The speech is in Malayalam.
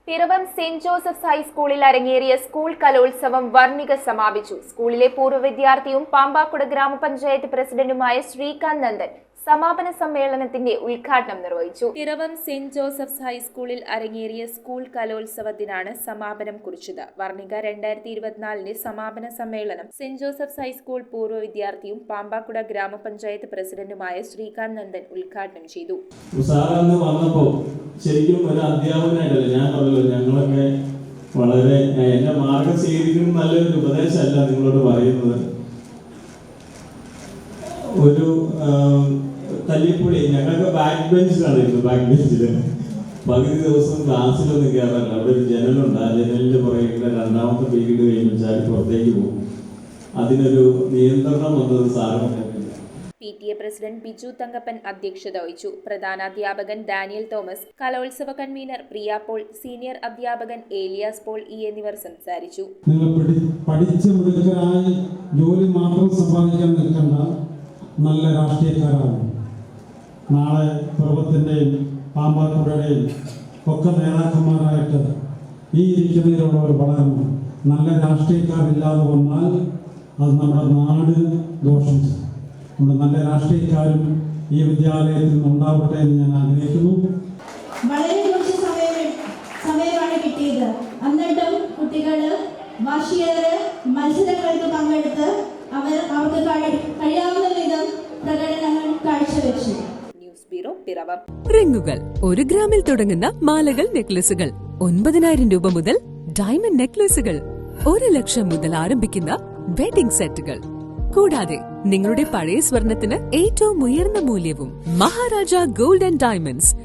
പിറവം സെന്റ് ജോസഫ്സ് ഹൈസ്കൂളിൽ അരങ്ങേറിയ സ്കൂൾ കലോത്സവം വർണ്ണിക സമാപിച്ചു. സ്കൂളിലെ പൂർവ്വ വിദ്യാർത്ഥിയും പാമ്പാക്കുട ഗ്രാമപഞ്ചായത്ത് പ്രസിഡന്റുമായ ശ്രീകാന്ത് നന്ദൻ സമാപന സമ്മേളനത്തിന്റെ ഉദ്ഘാടനം നിർവഹിച്ചു. പിറവം സെന്റ് ജോസഫ്സ് ഹൈസ്കൂളിൽ അരങ്ങേറിയ സ്കൂൾ കലോത്സവത്തിനാണ് സമാപനം കുറിച്ചത്. വർണ്ണിക 2024 സമാപന സമ്മേളനം സെന്റ് ജോസഫ്സ് ഹൈസ്കൂൾ പൂർവ്വ വിദ്യാർത്ഥിയും പാമ്പാക്കുട ഗ്രാമപഞ്ചായത്ത് പ്രസിഡന്റുമായ ശ്രീകാന്ത് നന്ദൻ ഉദ്ഘാടനം ചെയ്തു. ശരിക്കും ഒരു അധ്യാപകനായിട്ടല്ലേ ഞാൻ പറഞ്ഞല്ലോ, ഞങ്ങളൊക്കെ വളരെ എന്റെ മാർഗം സ്വീകരിക്കുന്ന നല്ലൊരു ഉപദേശമല്ല നിങ്ങളോട് പറയുന്നത്. ഒരു തല്ലിപ്പൊളി ഞങ്ങൾക്ക് ബാക്ക് ബെഞ്ചിലാണ് ഇരുന്നത്. ബാക്ക് ബെഞ്ചിൽ പകുതി ദിവസം ക്ലാസ്സിലൊന്നും കയറാറില്ല. അവിടെ ഒരു ജനലുണ്ട്. ആ ജനലിന്റെ പുറകെ രണ്ടാമത്തെ പീരീഡ് കഴിയുമ്പോൾ ചാടി പുറത്തേക്ക് പോകും. അതിനൊരു നിയന്ത്രണം വന്നത് സാറിന്. PTA പ്രസിഡന്റ് ബിജു തങ്കപ്പൻ അധ്യക്ഷത വഹിച്ചു. പ്രധാനാധ്യാപകൻ ഡാനിയൽ തോമസ്, കലോത്സവ കൺവീനർ പ്രിയ പോൾ, സീനിയർ അധ്യാപകൻ ഏലിയാസ് പോൾ എന്നിവർ സംസാരിച്ചു. നിങ്ങൾ പഠിച്ച് മിടുക്കരായി ജോലി മാത്രം സമ്പാദിക്കാൻ നിൽക്കേണ്ട നല്ല രാഷ്ട്രീയക്കാരാണ്. നാളെ പിറവത്തിൻ്റെയും പാമ്പാക്കുടയുടെയും ഒക്കെ നേതാക്കന്മാരായിട്ട് ഈ ഇരിക്കുന്നതിലുള്ളവർ വളരണം. നല്ല രാഷ്ട്രീയക്കാരില്ലാതെ വന്നാൽ അത് നമ്മുടെ നാട് ദോഷം ചെയ്യും. നമ്മുടെ നല്ല രാഷ്ട്രീയക്കാരും ഈ വിദ്യാലയത്തിൽ ഉണ്ടാവട്ടെ എന്ന് ഞാൻ ആഗ്രഹിക്കുന്നു. വളരെ കുറച്ച് സമയമാണ് കിട്ടിയത്. എന്നിട്ടും കുട്ടികൾ വാശിയേറെ മത്സരങ്ങൾക്ക് പങ്കെടുത്ത് അവർക്ക് കഴിയാവുന്ന വിധം പ്രകടനങ്ങൾ കാഴ്ചവെച്ചു. News bureau, Piravam. റിങ്ങുകൾ 1 ഗ്രാമിൽ തുടങ്ങുന്ന മാലകൾ, നെക്ലസുകൾ 9,000 രൂപ മുതൽ ഡയമണ്ട് നെക്ലസുകൾ 1 ലക്ഷം മുതൽ ആരംഭിക്കുന്ന വെഡിംഗ് സെറ്റുകൾ. കൂടാതെ നിങ്ങളുടെ പഴയ സ്വർണത്തിന് ഏറ്റവും ഉയർന്ന മൂല്യവും. Maharaja gold and diamonds